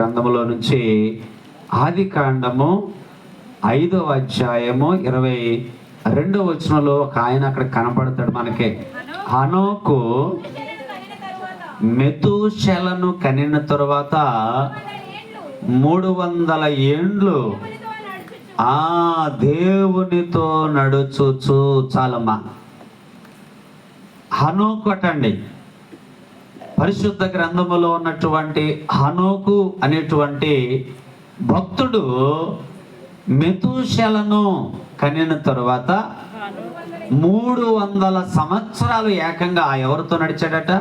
గ్రంథములో నుంచి ఆది కాండము 5వ అధ్యాయము 22వ వచనంలో ఒక ఆయన అక్కడ కనపడతాడు మనకి. హనోకు మెతూషెలను కనిన తరువాత 300 ఏండ్లు ఆ దేవునితో నడుచుచు. చాలమ్మా. హనోకు అటండి, పరిశుద్ధ గ్రంథములో ఉన్నటువంటి హనోకు అనేటువంటి భక్తుడు మెతూషెలను కనిన తరువాత 300 సంవత్సరాలు ఏకంగా ఎవరితో నడిచాడట?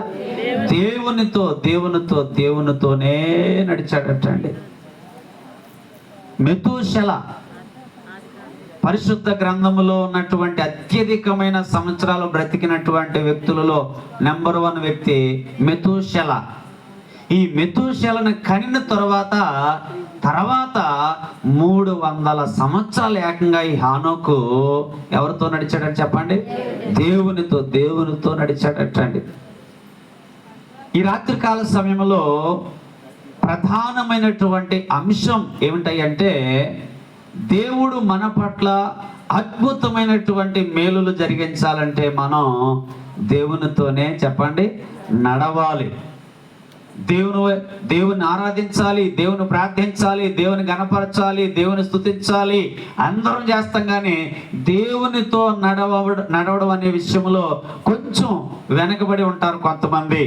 దేవునితోనే నడిచాడట అండి. మెతూషెల పరిశుద్ధ గ్రంథములో ఉన్నటువంటి అత్యధికమైన సంవత్సరాలు బ్రతికినటువంటి వ్యక్తులలో నెంబర్ 1 వ్యక్తి మెతూషెల. ఈ మెతూషెలను కనిన తర్వాత 300 సంవత్సరాలు ఏకంగా ఈ హానోకు ఎవరితో నడిచాడట చెప్పండి? దేవునితో నడిచాడటండి. ఈ రాత్రికాల సమయంలో ప్రధానమైనటువంటి అంశం ఏమిటంటే, దేవుడు మన పట్ల అద్భుతమైనటువంటి మేలులు జరిగించాలంటే మనం దేవునితోనే చెప్పండి నడవాలి. దేవుని ఆరాధించాలి, దేవుని ప్రార్థించాలి, దేవుని గణపరచాలి, దేవుని స్తుతించాలి, అందరం చేస్తాం. కానీ దేవునితో నడవడం అనే విషయంలో కొంచెం వెనకబడి ఉంటారు కొంతమంది.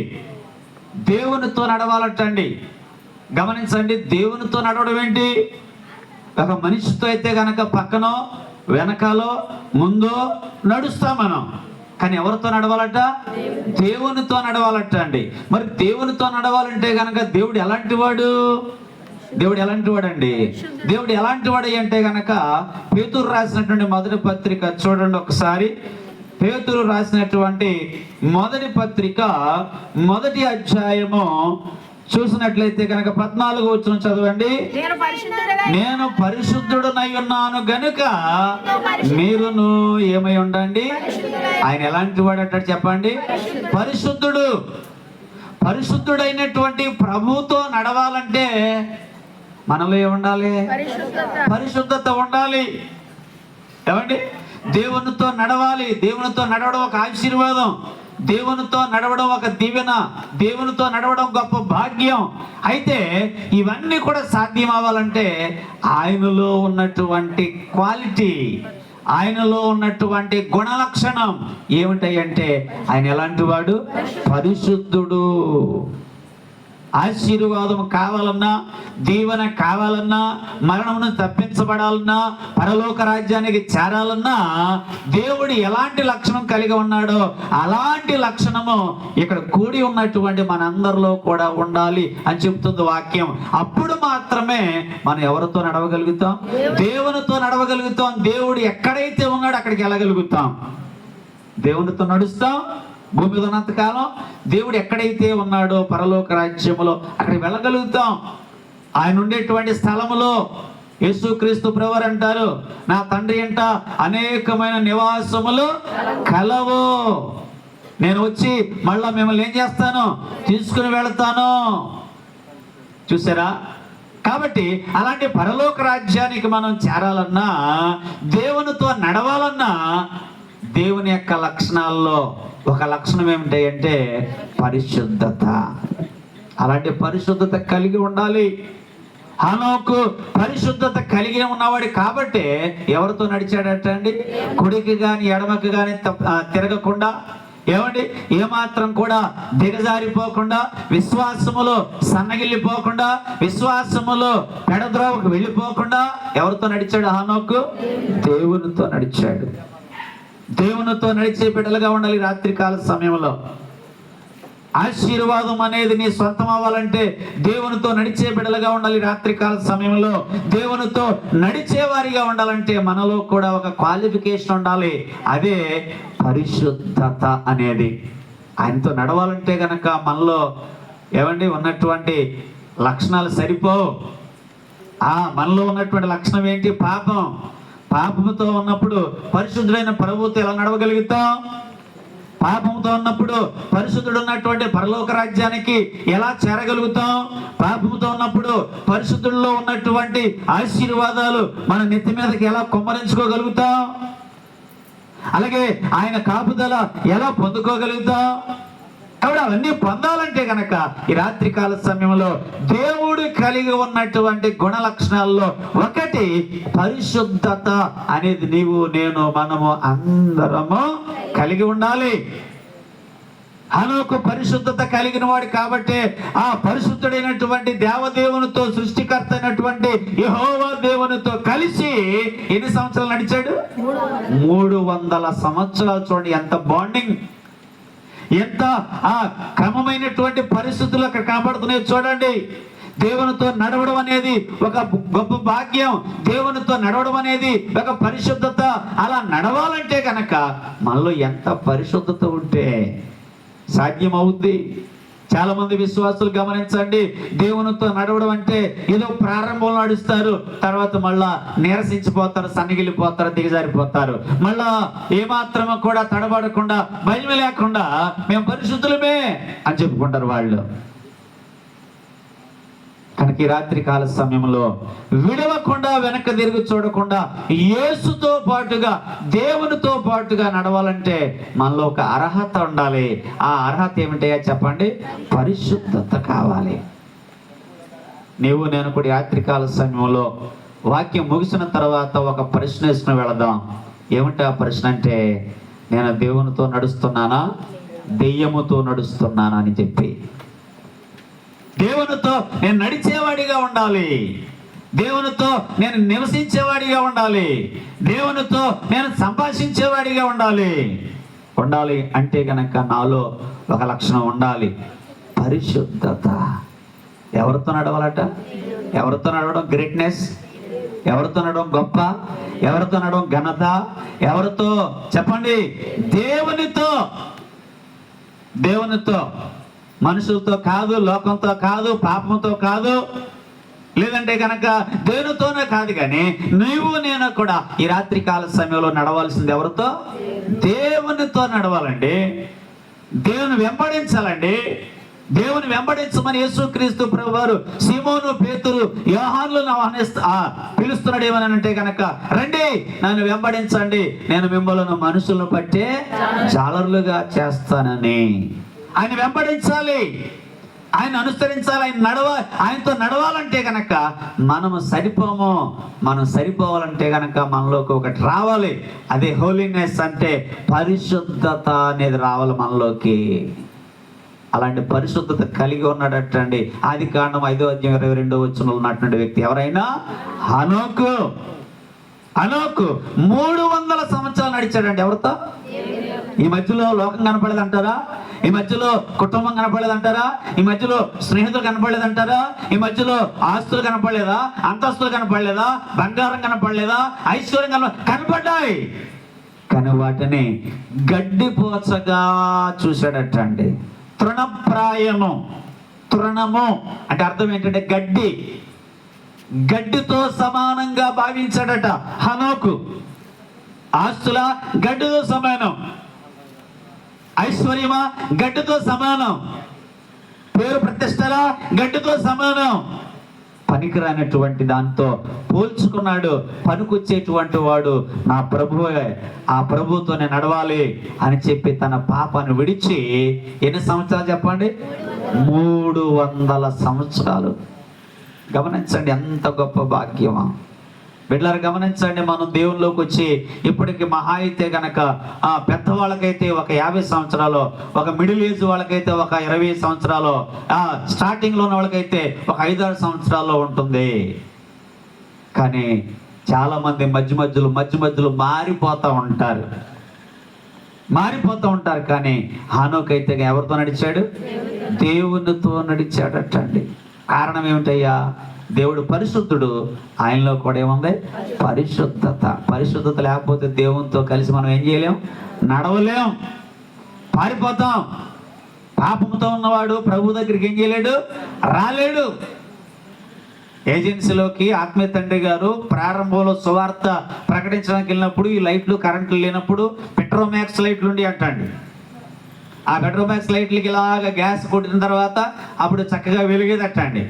దేవునితో నడవాలటండి. గమనించండి, దేవునితో నడవడం ఏంటి? ఒక మనిషితో అయితే గనక పక్కనో వెనకాలో ముందో నడుస్తాం మనం. కానీ ఎవరితో నడవాలట? దేవునితో నడవాలట అండి. మరి దేవునితో నడవాలంటే గనక దేవుడు ఎలాంటి వాడు అండి? దేవుడు ఎలాంటి వాడు అంటే గనక పేతురు రాసినటువంటి మొదటి పత్రిక చూడండి ఒకసారి. పేతురు రాసినటువంటి మొదటి పత్రిక 1వ అధ్యాయము చూసినట్లయితే కనుక 14వ వచనం చదవండి. నేను పరిశుద్ధుడనై ఉన్నాను గనుక మీరును ఏమై ఉండండి. ఆయన ఎలాంటి వాడు అంటాడు చెప్పండి? పరిశుద్ధుడైనటువంటి ప్రభుతో నడవాలంటే మనలో ఏముండాలి? పరిశుద్ధత ఉండాలి. ఏమండి? దేవునితో నడవాలి. దేవునితో నడవడం ఒక ఆశీర్వాదం, దేవునితో నడవడం ఒక దీవెన, దేవునితో నడవడం గొప్ప భాగ్యం. అయితే ఇవన్నీ కూడా సాధ్యం అవ్వాలంటే ఆయనలో ఉన్నటువంటి క్వాలిటీ, ఆయనలో ఉన్నటువంటి గుణలక్షణం ఏమిటంటే ఆయన ఎలాంటి వాడు? పరిశుద్ధుడు. ఆశీర్వాదం కావాలన్నా, దీవెన కావాలన్నా, మరణమును తప్పించబడాలన్నా, పరలోక రాజ్యానికి చేరాలన్నా దేవుడు ఎలాంటి లక్షణం కలిగి ఉన్నాడో అలాంటి లక్షణము ఇక్కడ కూడి ఉన్నటువంటి మనందరిలో కూడా ఉండాలి అని చెప్తుంది వాక్యం. అప్పుడు మాత్రమే మనం ఎవరితో నడవగలుగుతాం? దేవునితో నడవగలుగుతాం. దేవుడు ఎక్కడైతే ఉన్నాడో అక్కడికి వెళ్ళగలుగుతాం. దేవునితో నడుస్తాం. భూమి మీద ఉన్నంతకాలం దేవుడు ఎక్కడైతే ఉన్నాడో పరలోక రాజ్యములో అక్కడికి వెళ్ళగలుగుతాం. ఆయన ఉండేటువంటి స్థలములో యేసుక్రీస్తు ప్రభువారు అంటారు, నా తండ్రి ఇంట అనేకమైన నివాసములు కలవు, నేను వచ్చి మళ్ళా మిమ్మల్ని ఏం చేస్తాను? తీసుకుని వెళతాను. చూసారా? కాబట్టి అలాంటి పరలోక రాజ్యానికి మనం చేరాలన్నా, దేవునితో నడవాలన్నా దేవుని యొక్క లక్షణాల్లో ఒక లక్షణం ఏమిటంటే పరిశుద్ధత. అలాంటి పరిశుద్ధత కలిగి ఉండాలి. హనోకు పరిశుద్ధత కలిగి ఉన్నవాడు కాబట్టి ఎవరితో నడిచాడట అండి? కుడికి కానీ ఎడమకి కానీ తిరగకుండా, ఏమండి, ఏమాత్రం కూడా దిగజారిపోకుండా, విశ్వాసములో సన్నగిల్లిపోకుండా, విశ్వాసములో పెడద్రోవకు వెళ్ళిపోకుండా ఎవరితో నడిచాడు హనోకు? దేవునితో నడిచాడు. దేవునితో నడిచే బిడ్డలుగా ఉండాలి. రాత్రికాల సమయంలో ఆశీర్వాదం అనేది నీ సొంతం అవ్వాలంటే దేవునితో నడిచే బిడ్డలుగా ఉండాలి. రాత్రికాల సమయంలో దేవునితో నడిచే వారిగా ఉండాలంటే మనలో కూడా ఒక క్వాలిఫికేషన్ ఉండాలి. అదే పరిశుద్ధత అనేది. ఆయనతో నడవాలంటే గనక మనలో ఏమండి ఉన్నటువంటి లక్షణాలు సరిపోవు. మనలో ఉన్నటువంటి లక్షణం ఏంటి? పాపంతో ఉన్నప్పుడు పరిశుద్ధుడైన ప్రభువుతో ఎలా నడవగలుగుతాం? పాపంతో ఉన్నప్పుడు పరిశుద్ధుడు ఉన్నటువంటి పరలోక రాజ్యానికి ఎలా చేరగలుగుతాం? పాపంతో ఉన్నప్పుడు పరిశుద్ధుల్లో ఉన్నటువంటి ఆశీర్వాదాలు మన నెత్తి మీదకి ఎలా కుమ్మరించుకోగలుగుతాం? అలాగే ఆయన కాపుదల ఎలా పొందుకోగలుగుతాం? కాబట్టి అవన్నీ పొందాలంటే కనుక ఈ రాత్రికాల సమయంలో దేవుడు కలిగి ఉన్నటువంటి గుణ లక్షణాల్లో ఒకటి పరిశుద్ధత అనేది నీవు నేను మనము అందరము కలిగి ఉండాలి. హనోకు పరిశుద్ధత కలిగిన వాడు కాబట్టి ఆ పరిశుద్ధుడైనటువంటి దేవదేవునితో, సృష్టికర్త అయినటువంటి యెహోవా దేవునితో కలిసి ఎన్ని సంవత్సరాలు నడిచాడు? 300 సంవత్సరాలు. చూడండి ఎంత బాండింగ్, ఎంత ఆ క్రమమైనటువంటి పరిస్థితులు అక్కడ కనబడుతున్నాయి. చూడండి, దేవునితో నడవడం అనేది ఒక గొప్ప భాగ్యం. దేవునితో నడవడం అనేది ఒక పరిశుద్ధత. అలా నడవాలంటే కనుక మనలో ఎంత పరిశుద్ధత ఉంటే సాధ్యం అవుద్ది. చాలా మంది విశ్వాసులు గమనించండి, దేవునితో నడవడం అంటే ఏదో ప్రారంభంలో నడుస్తారు, తర్వాత మళ్ళా నీరసించిపోతారు, సన్నగిలిపోతారు, దిగజారిపోతారు. మళ్ళా ఏమాత్రము కూడా తడబడకుండా, భయం లేకుండా మేము పరిశుద్ధులమే అని చెప్పుకుంటారు వాళ్ళు. కనుక ఈ రాత్రి కాల సమయంలో విడవకుండా, వెనక తిరిగి చూడకుండా యేసుతో పాటుగా, దేవునితో పాటుగా నడవాలంటే మనలో ఒక అర్హత ఉండాలి. ఆ అర్హత ఏమిటయ్యా చెప్పండి? పరిశుద్ధత కావాలి. నీవు నేను కూడా రాత్రి కాల సమయంలో వాక్యం ముగిసిన తర్వాత ఒక ప్రశ్న వేసుకుని వెళదాం. ఏమిటి ఆ ప్రశ్న అంటే, నేను దేవునితో నడుస్తున్నానా, దెయ్యముతో నడుస్తున్నానా అని చెప్పి. దేవునితో నేను నడిచేవాడిగా ఉండాలి, దేవునితో నేను నివసించేవాడిగా ఉండాలి, దేవునితో నేను సంభాషించేవాడిగా ఉండాలి అంటే గనక నాలో ఒక లక్షణం ఉండాలి, పరిశుద్ధత. ఎవరితో నడవాలట? ఎవరితో నడవడం గ్రేట్నెస్? ఎవరితో నడవడం గొప్ప? ఎవరితో నడవడం ఘనత? ఎవరితో చెప్పండి? దేవునితో. మనుషులతో కాదు, లోకంతో కాదు, పాపంతో కాదు, లేదంటే కనుక దేవునితోనే కాదు. కానీ నువ్వు నేను కూడా ఈ రాత్రి కాల సమయంలో నడవాల్సింది ఎవరితో? దేవునితో నడవాలండి. దేవుని వెంబడించాలండి. దేవుని వెంబడించమని యేసుక్రీస్తు ప్రభువారు సీమోను, పేతురు, యోహానులను పిలుస్తున్నాడు. ఏమనంటే కనుక, రండి నన్ను వెంబడించండి, నేను మిమ్మల్ని మనుషులను పట్టే జాలరులుగా చేస్తానని. ఆయన వెంబడించాలి, ఆయన అనుసరించాలి, ఆయనతో నడవాలంటే కనుక మనము సరిపోము. మనం సరిపోవాలంటే కనుక మనలోకి ఒకటి రావాలి. అదే హోలీనెస్, అంటే పరిశుద్ధత అనేది రావాలి మనలోకి. అలాంటి పరిశుద్ధత కలిగి ఉన్నాడటండి. ఆదికాండం 5వ అధ్యాయం 22వ వచనంలో ఉన్నటువంటి వ్యక్తి ఎవరైనా? హనోకు. 300 సంవత్సరాలు నడిచాడండి. ఎవరితో? ఈ మధ్యలో లోకం కనపడలేదంటారా? ఈ మధ్యలో కుటుంబం కనపడలేదంటారా? ఈ మధ్యలో స్నేహితులు కనపడలేదంటారా? ఈ మధ్యలో ఆస్తులు కనపడలేదా? అంతస్తులు కనపడలేదా? బంగారం కనపడలేదా? ఐశ్వర్యం కనపడ్డాయి. కానీ వాటిని గడ్డిపోచగా చూశాడటండి. తృణము అంటే అర్థం ఏంటంటే గడ్డితో సమానంగా భావించాడట హనోకు. ఆస్తుల గడ్డితో సమానం, ఐశ్వర్యమా గడ్డితో సమానం, పేరు ప్రతిష్టల గడ్డితో సమానం. పనికిరానటువంటి దాంతో పోల్చుకున్నాడు. పనికొచ్చేటువంటి వాడు నా ప్రభువే, ఆ ప్రభువుతోనే నడవాలి అని చెప్పి తన పాపాన్ని విడిచి ఎన్ని సంవత్సరాలు చెప్పండి? 300 సంవత్సరాలు. గమనించండి ఎంత గొప్ప భాగ్యమా బిడ్డలారా. గమనించండి, మనం దేవునిలోకి వచ్చి ఇప్పటికి మహా అయితే గనక పెద్దవాళ్ళకైతే ఒక 50 సంవత్సరాలు, ఒక మిడిల్ ఏజ్ వాళ్ళకైతే ఒక 20 సంవత్సరాలు, స్టార్టింగ్లో ఉన్న వాళ్ళకైతే ఒక 5-6 సంవత్సరాల్లో ఉంటుంది. కానీ చాలా మంది మధ్య మధ్యలో మారిపోతూ ఉంటారు. కానీ హనోకు అయితే ఎవరితో నడిచాడు? దేవునితో నడిచాడటండి. కారణం ఏమిటయ్యా? దేవుడు పరిశుద్ధుడు, ఆయనలో కూడా ఏముంది? పరిశుద్ధత లేకపోతే దేవునితో కలిసి మనం ఏం చేయలేం? నడవలేం, పారిపోతాం. పాపంతో ఉన్నవాడు ప్రభు దగ్గరికి ఏం చేయలేడు? రాలేడు. ఏజెన్సీలోకి ఆత్మీయ తండ్రి గారు ప్రారంభంలో సువార్త ప్రకటించడానికి వెళ్ళినప్పుడు ఈ లైట్లు కరెంట్లు లేనప్పుడు పెట్రోమాక్స్ లైట్లు ఉండి అంటండి. ఆ బెడ్రూమ్ బ్యాగ్స్ లైట్లకి ఇలాగ గ్యాస్ కొట్టిన తర్వాత అప్పుడు చక్కగా వెలిగేదట అండి.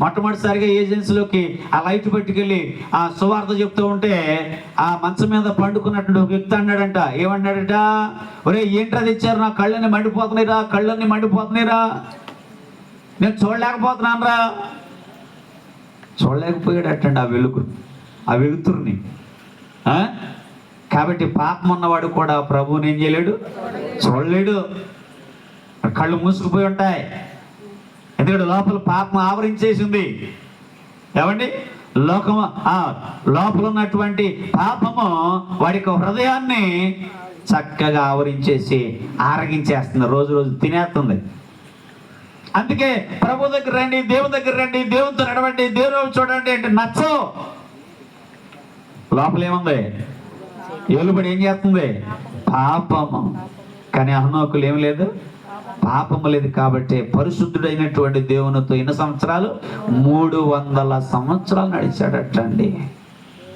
మొట్టమొదటిసారిగా ఏజెన్సీలోకి ఆ లైట్ పట్టుకెళ్ళి ఆ సువార్త చెప్తూ ఉంటే ఆ మంచం మీద పండుకున్నట్టు ఒక వ్యక్తి అన్నాడంట. ఏమన్నాడట? ఒరే ఏంట్రా తెచ్చారు, నా కళ్ళని మండిపోతున్నాయిరా, కళ్ళన్ని మండిపోతున్నాయిరా, నేను చూడలేకపోతున్నాను రా. చూడలేకపోయాడటండి ఆ వెలుతురుని. కాబట్టి పాపం ఉన్నవాడు కూడా ప్రభువుని ఏం చేయలేడు, చూడలేడు. కళ్ళు మూసుకుపోయి ఉంటాయి, ఎందుకంటే లోపల పాపం ఆవరించేసింది. ఏమండి, లోపల ఉన్నటువంటి పాపము వాడి హృదయాన్ని చక్కగా ఆవరించేసి ఆరగించేస్తుంది, రోజు రోజు తినేస్తుంది. అందుకే ప్రభు దగ్గర రండి, దేవుని దగ్గర రండి, దేవునితో నడవండి, దేవుని చూడండి అంటే నచ్చో. లోపల ఏముంది? ఏలుబడి ఏం చేస్తుంది? పాపము. కానీ హనోకులు ఏమి లేదు, పాపము లేదు. కాబట్టి పరిశుద్ధుడైనటువంటి దేవునితో ఎన్ని సంవత్సరాలు? 300 సంవత్సరాలు నడిచాడటండి.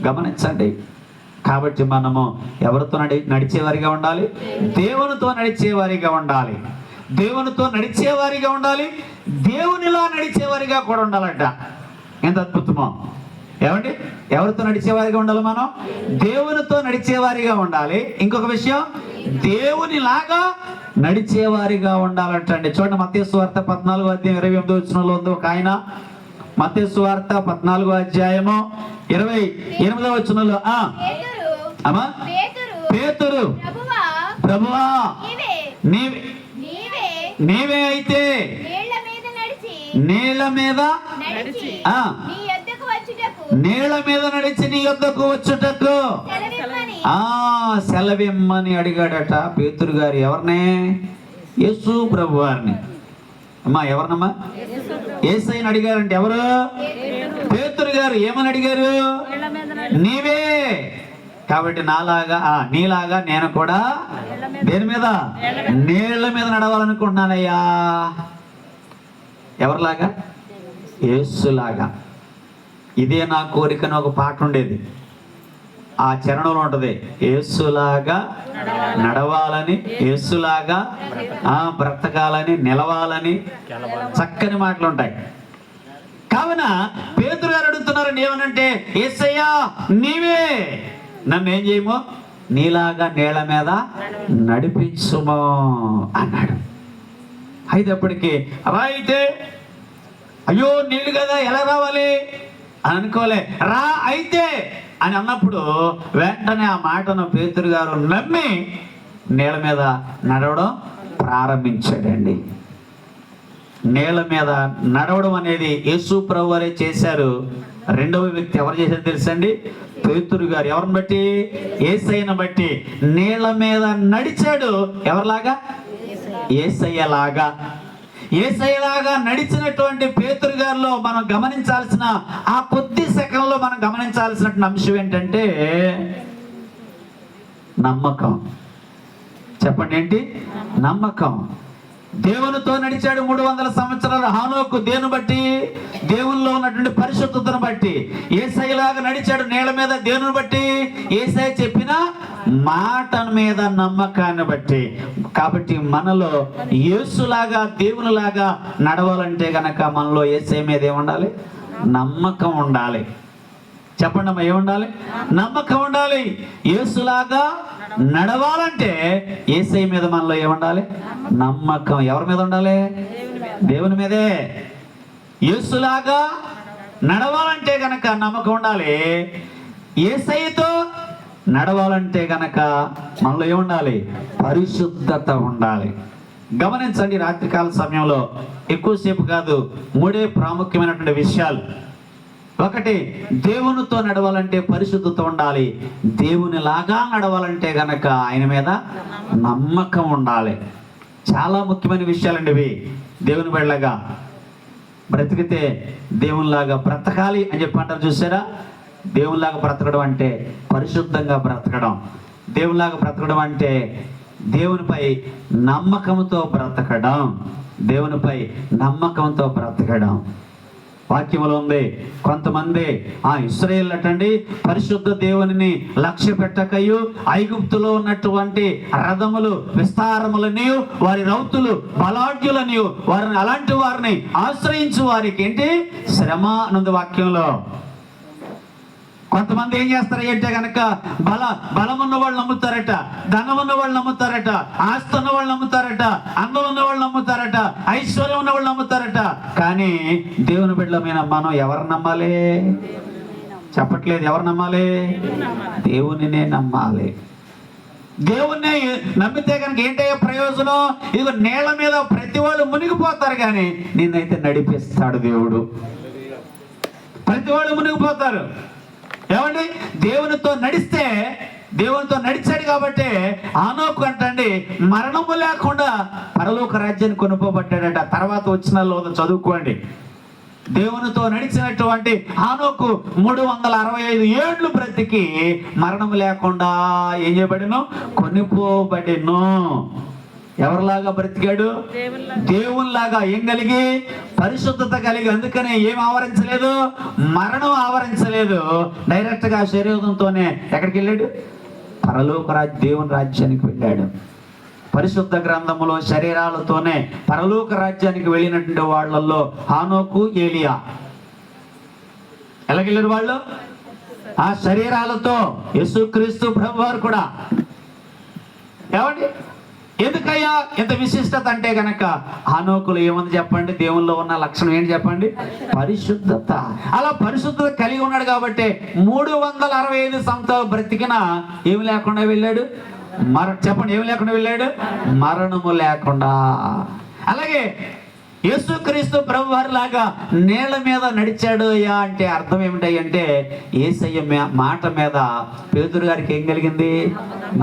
గమనించండి. కాబట్టి మనము ఎవరితో నడిచేవారిగా ఉండాలి? దేవునితో నడిచేవారిగా ఉండాలి. దేవునితో నడిచేవారిగా ఉండాలి, దేవునిలా నడిచేవారిగా కూడా ఉండాలంట. ఎంత అద్భుతమో! ఏమండి, ఎవరితో నడిచేవారిగా ఉండాలి? మనం దేవునితో నడిచేవారిగా ఉండాలి. ఇంకొక విషయం, దేవునిలాగా నడిచేవారిగా ఉండాలంటండి. చూడండి, మత్తయి సువార్త 14వ అధ్యాయం 28వ వచనంలో ఉంది ఒక ఆయన. మత్తయి సువార్త 14వ అధ్యాయము 28వ వచనంలో అమ్మా పేతురు, ప్రభువా నీవే అయితే నీళ్ళ మీద నడిచి నీ యొద్దకు వచ్చుటకు సెలవిమ్మని అడిగాడట పేతురు గారు. ఎవరినే? యేసు ప్రభు వారిని. అమ్మా ఎవరినమ్మా? యేసయ్యని అడిగారంటే ఎవరు? పేతురు గారు. ఏమని అడిగారు? నీవే. కాబట్టి నీలాగా నేను కూడా దేని మీద? నీళ్ల మీద నడవాలనుకుంటున్నానయ్యా. ఎవరిలాగా? యేసులాగా. ఇదే నా కోరికను ఒక పాట ఉండేది, ఆ చరణంలో ఉంటది, యేసులాగా నడవాలని, యేసులాగా బ్రతకాలని, నిలవాలని, చక్కని మాటలు ఉంటాయి. కావున పేతురు గారు అడుగుతున్నారు ఏమనంటే, యేసయ్యా నీవే నన్ను ఏం చేయమో, నీలాగా నీళ్ళ మీద నడిపించుమో అన్నాడు. అయినప్పటికీ అలా అయితే అయ్యో నీళ్ళు కదా ఎలా రావాలి అని అనుకోలే. రా అయితే అని అన్నప్పుడు వెంటనే ఆ మాటను పేతురు గారు నమ్మి నీళ్ళ మీద నడవడం ప్రారంభించాడండి. నీళ్ళ మీద నడవడం అనేది యేసు ప్రభు వారే చేశారు. రెండవ వ్యక్తి ఎవరు చేశారు తెలుసండి? పేతురు గారు. ఎవరిని బట్టి? యేసయ్యను బట్టి నీళ్ళ మీద నడిచాడు. ఎవరిలాగా? యేసయ్యలాగా. యేసయ్యలాగా నడిచినటువంటి పేతురు గారిలో మనం గమనించాల్సిన, ఆ కొద్ది సెకండ్లో మనం గమనించాల్సిన అంశం ఏంటంటే నమ్మకం. చెప్పండి, ఏంటి? నమ్మకం. దేవునితో నడిచాడు 300 సంవత్సరాలు. హనోకు దేని బట్టి? దేవునిలో ఉన్నటువంటి పరిశుద్ధతను బట్టి. యేసయ్యలాగా నడిచాడు నీళ్ళ మీద దేవుని బట్టి, యేసయ్య చెప్పిన మాట మీద నమ్మకాన్ని బట్టి. కాబట్టి మనలో యేసులాగా దేవునిలాగా నడవాలంటే గనక మనలో యేసయ్య మీద ఏముండాలి? నమ్మకం ఉండాలి. చెప్పండి అమ్మా, ఏముండాలి? నమ్మకం ఉండాలి. యేసులాగా నడవాలంటే యేసయ్య మీద మనలో ఏముండాలి? నమ్మకం. ఎవరి మీద ఉండాలి? దేవుని మీదే. యేసులాగా నడవాలంటే గనక నమ్మకం ఉండాలి. యేసయ్యతో నడవాలంటే గనక మనలో ఏముండాలి? పరిశుద్ధత ఉండాలి. గమనించండి, రాత్రికాల సమయంలో ఎక్కువసేపు కాదు, 3 ప్రాముఖ్యమైనటువంటి విషయాలు. ఒకటి, దేవునితో నడవాలంటే పరిశుద్ధత ఉండాలి. దేవునిలాగా నడవాలంటే గనక ఆయన మీద నమ్మకం ఉండాలి. చాలా ముఖ్యమైన విషయాలండి ఇవి. దేవుని బిడ్డలాగా బ్రతికితే దేవునిలాగా బ్రతకాలి అని చెప్పి అంటారు, చూసారా? దేవునిలాగా బ్రతకడం అంటే పరిశుద్ధంగా బ్రతకడం. దేవునిలాగా బ్రతకడం అంటే దేవునిపై నమ్మకంతో బ్రతకడం. దేవునిపై నమ్మకంతో బ్రతకడం. వాక్యములో ఉంది. కొంతమంది ఇశ్రాయేలు అటండి పరిశుద్ధ దేవునిని లక్ష్య పెట్టకయు ఐగుప్తులో ఉన్నటువంటి రథములు విస్తారములనియు వారి రౌతులు బలాఢ్యులనియు వారిని అలాంటి వారిని ఆశ్రయించు వారికి ఏంటి శ్రమ అన్నది వాక్యంలో. కొంతమంది ఏం చేస్తారు అంటే కనుక బలం ఉన్న వాళ్ళు నమ్ముతారట, ధనం ఉన్న వాళ్ళు నమ్ముతారట, ఆస్తి ఉన్న వాళ్ళు నమ్ముతారట, అందం ఉన్న వాళ్ళు నమ్ముతారట, ఐశ్వర్యం ఉన్న వాళ్ళు నమ్ముతారట. కానీ దేవుని బిడ్డలమైన మనం ఎవరు నమ్మాలి? చెప్పట్లేదు. ఎవరు నమ్మాలి? దేవునినే నమ్మాలి. దేవుణ్ణి నమ్మితే కనుక ఏంటయ్యే ప్రయోజనం? ఇదిగో నీళ్ళ మీద ప్రతి వాళ్ళు మునిగిపోతారు, కానీ నిన్నైతే నడిపిస్తాడు దేవుడు. ప్రతి వాళ్ళు మునిగిపోతారు. ఏమండి? దేవునితో నడిచాడు కాబట్టి హనోకు అంటండి మరణము లేకుండా పరలోక రాజ్యాన్ని కొనుక్కోబడ్డాడట. తర్వాత వచ్చిన చదువుకోండి. దేవునితో నడిచినటువంటి హనోకు 365 ఏళ్ళు బ్రతికి మరణము లేకుండా ఏం చేయబడిను? కొనుక్కోబడిను. ఎవరిలాగా బ్రతికాడు? దేవునిలాగా. ఏం కలిగి? పరిశుద్ధత కలిగి. అందుకనే ఏం ఆవరించలేదు? మరణం ఆవరించలేదు. డైరెక్ట్ గా శరీరంతోనే ఎక్కడికి వెళ్ళాడు? పరలోక దేవుని రాజ్యానికి వెళ్ళాడు. పరిశుద్ధ గ్రంథములో శరీరాలతోనే పరలోక రాజ్యానికి వెళ్ళినటువంటి వాళ్ళల్లో హనోకు, ఏలియా ఎలాగెళ్ళారు వాళ్ళు? ఆ శరీరాలతో. యేసుక్రీస్తు ప్రభువారు కూడా. ఏమండి? ఎందుకయ్యా ఇంత విశిష్టత అంటే గనక హనోకులు ఏముంది చెప్పండి? దేవుల్లో ఉన్న లక్షణం ఏంటి చెప్పండి? పరిశుద్ధత. అలా పరిశుద్ధత కలిగి ఉన్నాడు కాబట్టి 365 సంవత్సరాలు బ్రతికిన ఏమి లేకుండా వెళ్ళాడు? చెప్పండి, ఏమి లేకుండా వెళ్ళాడు? మరణము లేకుండా. అలాగే యేసుక్రీస్తు ప్రభువారి లాగా నీళ్ల మీద నడిచాడు అయ్యా అంటే అర్థం ఏమిటంటే యేసయ్య మాట మీద పేతురు గారికి ఏం కలిగింది?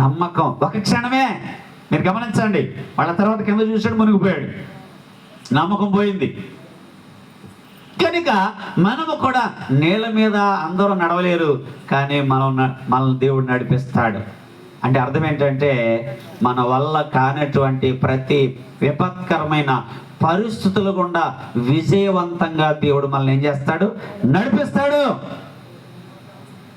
నమ్మకం. ఒక క్షణమే మీరు గమనించండి. వాళ్ళ తర్వాత కింద చూశాడు, మునిగిపోయాడు. నమ్మకం పోయింది. కనుక మనము కూడా నీళ్ళ మీద అందరూ నడవలేరు, కానీ మనల్ని దేవుడు నడిపిస్తాడు. అంటే అర్థం ఏంటంటే మన వల్ల కానటువంటి ప్రతి విపత్కరమైన పరిస్థితులు గుండా విజయవంతంగా దేవుడు మనల్ని ఏం చేస్తాడు? నడిపిస్తాడు.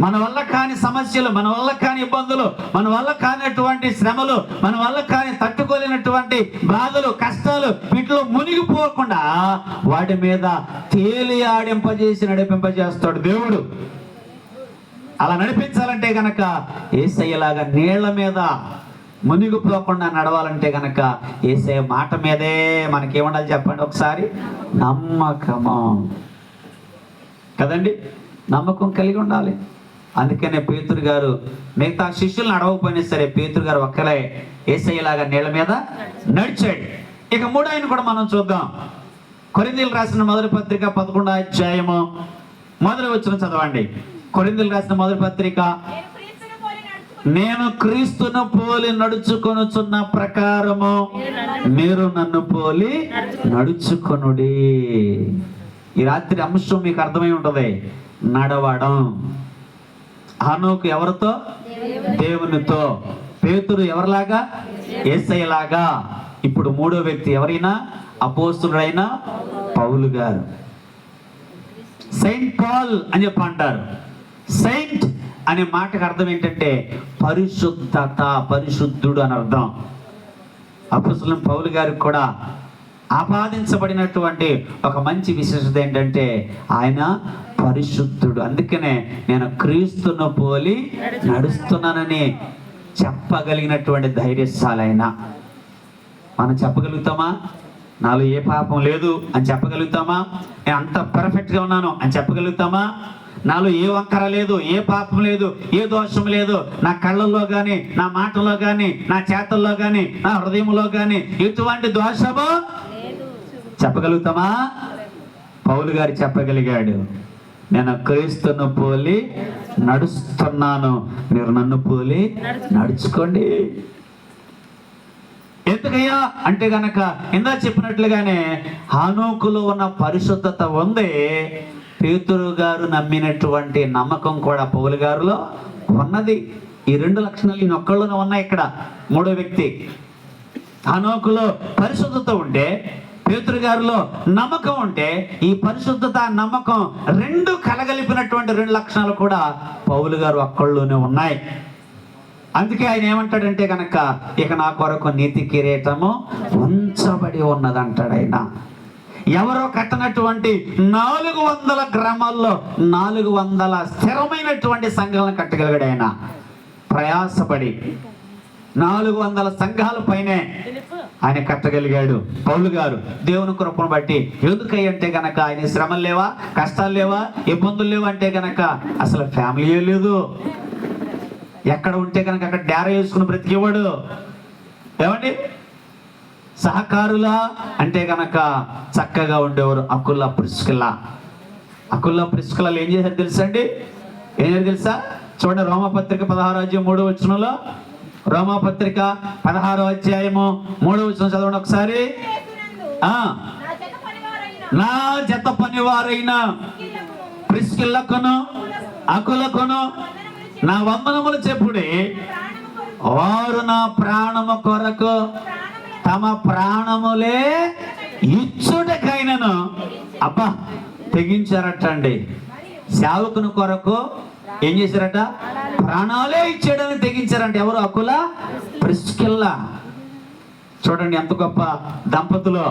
మన వల్ల కాని సమస్యలు, మన వల్ల కాని ఇబ్బందులు, మన వల్ల కానటువంటి శ్రమలు, మన వల్ల కాని తట్టుకోలేనటువంటి బాధలు, కష్టాలు వీటిలో మునిగిపోకుండా వాటి మీద తేలియాడింపజేసి నడిపింపజేస్తాడు దేవుడు. అలా నడిపించాలంటే గనక యేసయ్యలాగా నీళ్ల మీద మునిగిపోకుండా నడవాలంటే గనక యేసయ్య మాట మీదే మనకేముండాలి చెప్పండి ఒకసారి? నమ్మకము కదండి. నమ్మకం కలిగి ఉండాలి. అందుకనే పేతురు గారు మిగతా శిష్యులు నడవకపోయినా సరే పేతురు గారు ఒక్కలే యేసయ్యలాగా నీళ్ల మీద నడిచాడు. ఇక 3 కూడా మనం చూద్దాం. కొరింథీయులకు రాసిన మొదటి పత్రిక 11వ అధ్యాయము మొదటి వచనం చదవండి. కొరింథీయులకు రాసిన మొదటి పత్రిక, నేను క్రీస్తును పోలి నడుచుకొనుచున్న ప్రకారము మీరు నన్ను పోలి నడుచుకొనుడి. ఈ రాత్రి అంశం మీకు అర్థమై ఉంటది. నడవడం. హనోకు ఎవరితో? దేవునితో. పేతురు ఎవరిలాగా? యేసయ్యలాగా. ఇప్పుడు 3వ వ్యక్తి ఎవరైనా? అపోస్తలుడైన పౌలు గారు. సెయింట్ పాల్ అని చెప్పి అంటారు. సెయింట్ అనే మాటకు అర్థం ఏంటంటే పరిశుద్ధత, పరిశుద్ధుడు అని అర్థం. అపోస్తలుడైన పౌలు గారికి కూడా ఆపాదించబడినటువంటి ఒక మంచి విశేషత ఏంటంటే ఆయన పరిశుద్ధుడు. అందుకనే నేను క్రీస్తును పోలి నడుస్తున్నానని చెప్పగలిగినటువంటి ధైర్యశాలైన. మనం చెప్పగలుగుతామా? నాలో ఏ పాపం లేదు అని చెప్పగలుగుతామా? నేను అంత పర్ఫెక్ట్గా ఉన్నాను అని చెప్పగలుగుతామా? నాలో ఏ వంకర లేదు, ఏ పాపం లేదు, ఏ దోషం లేదు. నా కళ్ళల్లో కానీ, నా మాటల్లో కానీ, నా చేతల్లో కానీ, నా హృదయంలో కానీ ఎటువంటి దోషము చెప్పగలుగుతామా? పౌలు గారు చెప్పగలిగాడు. నేను క్రీస్తును పోలి నడుస్తున్నాను, మీరు నన్ను పోలి నడుచుకోండి. ఎందుకయ్యా అంటే గనక ఇందా చెప్పినట్లుగానే హనోకులో ఉన్న పరిశుద్ధత ఉంది. పేతురు గారు నమ్మినటువంటి నమ్మకం కూడా పౌలు గారిలో ఉన్నది. ఈ 2 లక్షణాలు ఈయనొక్కళ్ళలోనే ఉన్నాయి. ఇక్కడ 3వ వ్యక్తి హనోకులో పరిశుద్ధత ఉంటే పేతురు గారిలో నమ్మకం ఉంటే ఈ పరిశుద్ధత నమ్మకం రెండు కలగలిపినటువంటి రెండు లక్షణాలు కూడా పౌలు గారు ఒక్కళ్ళలోనే ఉన్నాయి. అందుకే ఆయన ఏమంటాడంటే కనుక, ఇక నా కొరకు నీతి కిరీటము ఉంచబడి ఉన్నదంటాడు ఆయన. ఎవరో కట్టనటువంటి 400 గ్రామాల్లో 400 స్థిరమైనటువంటి సంఘాలను కట్టగలిగాడు ఆయన. ప్రయాసపడి 400 సంఘాల పైనే ఆయన కట్టగలిగాడు పౌలు గారు దేవుని కృపను బట్టి. ఎందుకంటే గనక ఆయన శ్రమలు లేవా, కష్టాలు లేవా, ఇబ్బందులు లేవా అంటే గనక అసలు ఫ్యామిలీ లేదు. ఎక్కడ ఉంటే కనుక అక్కడ డేరా వేసుకుని బ్రతికేవాడు. ఏమండి, సహకారులా అంటే కనుక చక్కగా ఉండేవారు. అకుల్లా ప్రిస్కిల్లా ఏం చేశారు తెలుసా అండి? ఏం చేశారు తెలుసా? చూడండి, రోమాపత్రిక 16:3 రోమాపత్రిక 16:3 చదవండి ఒకసారి. నా జత పనివారైన ప్రిస్కిల్లకును అకులకును నా వందనములు చెప్పుడే, వారు నా ప్రాణము కొరకు తమ ప్రాణములే ఇచ్చుటకైనను అబ్బా తెగించారట అండి. సేవకుని కొరకు ఏం చేశారట? ప్రాణాలే ఇచ్చాడని తెగించారంట. ఎవరు? అకుల, ప్రిస్కిల్లా. చూడండి ఎంత గొప్ప దంపతులు.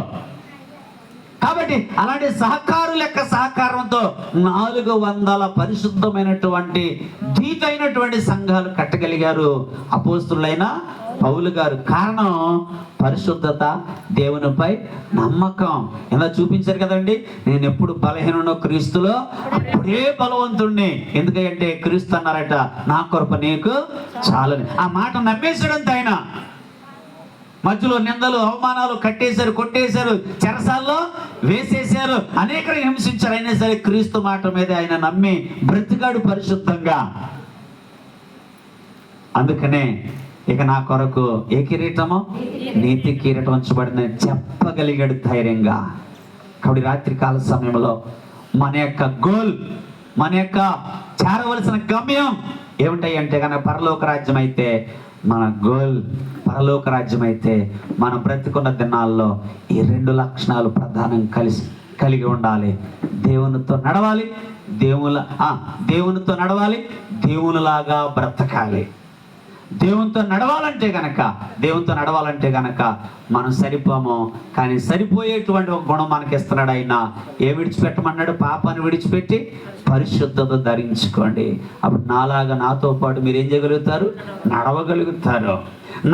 కాబట్టి అలాంటి సహకారుల యొక్క సహకారంతో 400 పరిశుద్ధమైనటువంటి దీటైనటువంటి సంఘాలు కట్టగలిగారు అపోస్తులైన పౌలు గారు. కారణం పరిశుద్ధత, దేవునిపై నమ్మకం. ఎలా చూపించారు కదండి, నేను ఎప్పుడు బలహీనో క్రీస్తులో అప్పుడే బలవంతుణ్ణి. ఎందుకంటే క్రీస్తు అన్నారట, నా కృప నీకు చాలని. ఆ మాట నమ్మేసాడంత ఆయన. మధ్యలో నిందలు, అవమానాలు, కట్టేశారు, కొట్టేశారు, చెరసాల్లో వేసేశారు, అనేక హింసించారు. అయినా సరే క్రీస్తు మాట మీద ఆయన నమ్మి బ్రతికాడు పరిశుద్ధంగా. అందుకనే ఇక నా కొరకు ఏ కిరీటము? నీతి కిరీటం ఉంచబడిందని చెప్పగలిగాడు ధైర్యంగా. కాబట్టి రాత్రి కాల సమయంలో మన యొక్క గోల్, మన యొక్క చేరవలసిన గమ్యం ఏమిటాయి అంటే కనుక పరలోక రాజ్యం అయితే మన గోల్, పరలోక రాజ్యం అయితే మనం బ్రతికున్న దినాల్లో ఈ 2 లక్షణాలు ప్రధానం కలిగి ఉండాలి. దేవునితో నడవాలి, దేవునితో నడవాలి, దేవునిలాగా బ్రతకాలి. దేవునితో నడవాలంటే గనక మనం సరిపోము. కానీ సరిపోయేటువంటి ఒక గుణం మనకి ఇస్తున్నాడు ఆయన. ఏ విడిచిపెట్టమన్నాడు? పాపాన్ని విడిచిపెట్టి పరిశుద్ధత ధరించుకోండి. అప్పుడు నాలాగా, నాతో పాటు మీరు ఏం చేయగలుగుతారు? నడవగలుగుతారు.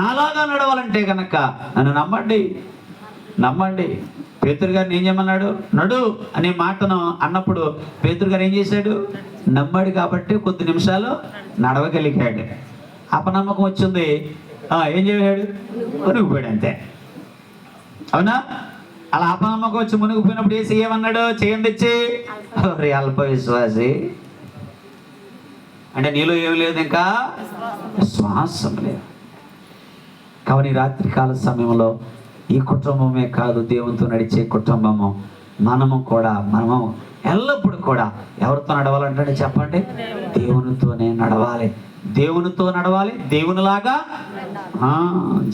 నాలాగా నడవాలంటే గనక నన్ను నమ్మండి. పేతురు గారిని ఏం చేయమన్నాడు? నడు అనే మాటను అన్నప్పుడు పేతురు గారు ఏం చేశాడు? నమ్మాడు కాబట్టి కొద్ది నిమిషాలు నడవగలిగాడు. అపనమ్మకం వచ్చింది, ఏం చేశాడు? మునిగిపోయాడు అంతే. అవునా? అలా అపనమ్మకం వచ్చి మునిగిపోయినప్పుడు ఏసి ఏమన్నాడు? చేయండి తెచ్చి, అల్ప విశ్వాసి అంటే నీలో ఏమి లేదు, ఇంకా విశ్వాసం లేదు. కాబట్టి రాత్రి కాల సమయంలో ఈ కుటుంబమే కాదు, దేవునితో నడిచే కుటుంబము మనము ఎల్లప్పుడూ కూడా ఎవరితో నడవాలంటే చెప్పండి? దేవునితోనే నడవాలి. దేవునితో నడవాలి, దేవునిలాగా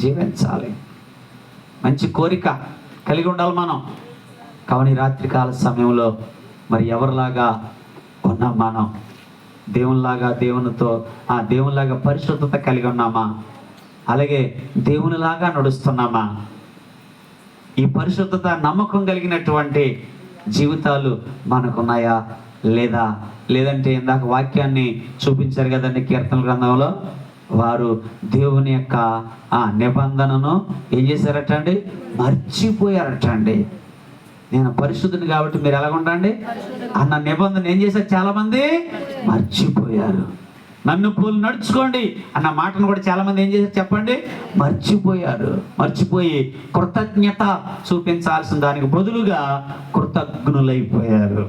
జీవించాలి. మంచి కోరిక కలిగి ఉండాలి మనం. కావున రాత్రికాల సమయంలో మరి ఎవరిలాగా ఉన్నాం మనం? దేవునిలాగా, దేవునిలాగా పరిశుద్ధత కలిగి ఉన్నామా? అలాగే దేవునిలాగా నడుస్తున్నామా? ఈ పరిశుద్ధత, నమ్మకం కలిగినటువంటి జీవితాలు మనకున్నాయా లేదంటే ఇందాక వాక్యాన్ని చూపించారు కదండి కీర్తన గ్రంథంలో. వారు దేవుని యొక్క నిబంధనను ఏం చేశారట అండి? మర్చిపోయారట అండి. నేను పరిశుద్ధుని కాబట్టి మీరు ఎలాగ ఉండండి అన్న నిబంధన ఏం చేశారు? చాలా మంది మర్చిపోయారు. నన్ను పోలు నడుచుకోండి అన్న మాటను కూడా చాలా మంది ఏం చేశారు చెప్పండి? మర్చిపోయి కృతజ్ఞత చూపించాల్సిన దానికి బదులుగా కృతజ్ఞులైపోయారు.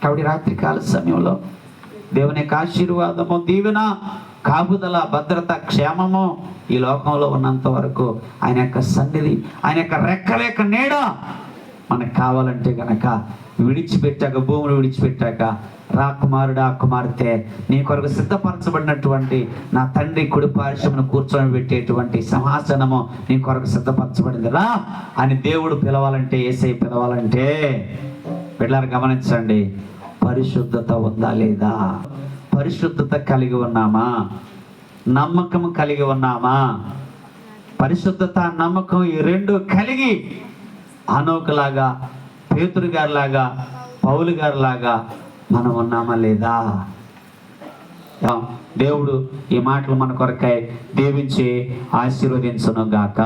కాబట్టి రాత్రికాల సమయంలో దేవుని యొక్క ఆశీర్వాదము, దీవెన, కాపుదల, భద్రత, క్షేమము ఈ లోకంలో ఉన్నంత వరకు ఆయన యొక్క సన్నిధి, ఆయన యొక్క రెక్కలేక నీడ మనకు కావాలంటే కనుక భూమిని విడిచిపెట్టాక రా కుమారుడా కుమార్తె, నీ కొరకు సిద్ధపరచబడినటువంటి నా తండ్రి కుడి పార్శ్వమును కూర్చొని పెట్టేటువంటి సింహాసనము నీ కొరకు సిద్ధపరచబడింది, రా అని దేవుడు పిలవాలంటే, యేసయ్య పిలవాలంటే, పిల్లలు గమనించండి, పరిశుద్ధత ఉందా లేదా? పరిశుద్ధత కలిగి ఉన్నామా? నమ్మకం కలిగి ఉన్నామా? పరిశుద్ధత, నమ్మకం ఈ రెండు కలిగి హనోకులాగా, పేతురు గారిలాగా, పౌలు గారిలాగా మనం ఉన్నామా లేదా? దేవుడు ఈ మాటలు మన కొరకై దీవించి ఆశీర్వదించును గాక.